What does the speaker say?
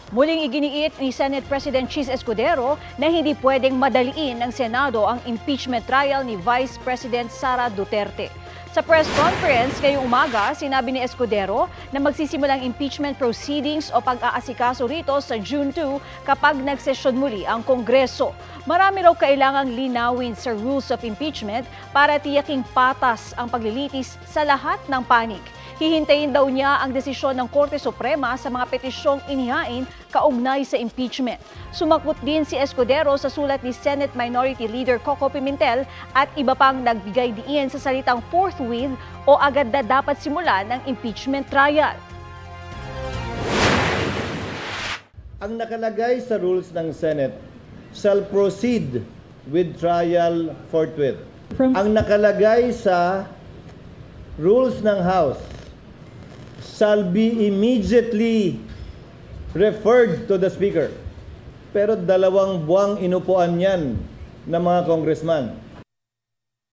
Muling iginiit ni Senate President Chis Escudero na hindi pwedeng madaliin ng Senado ang impeachment trial ni Vice President Sara Duterte. Sa press conference ngayong umaga, sinabi ni Escudero na magsisimulang impeachment proceedings o pag-aasikaso rito sa June 2 kapag nagsesyon muli ang Kongreso. Marami raw kailangang linawin sa rules of impeachment para tiyaking patas ang paglilitis sa lahat ng panig. Hihintayin daw niya ang desisyon ng Korte Suprema sa mga petisyong inihain kaugnay sa impeachment. Sumakot din si Escudero sa sulat ni Senate Minority Leader Coco Pimentel at iba pang nagbigay diin sa salitang forthwith o agad na dapat simulan ng impeachment trial. Ang nakalagay sa rules ng Senate shall proceed with trial forthwith. Ang nakalagay sa rules ng House shall be immediately referred to the Speaker. Pero 2 buwang inupuan yan ng mga congressman.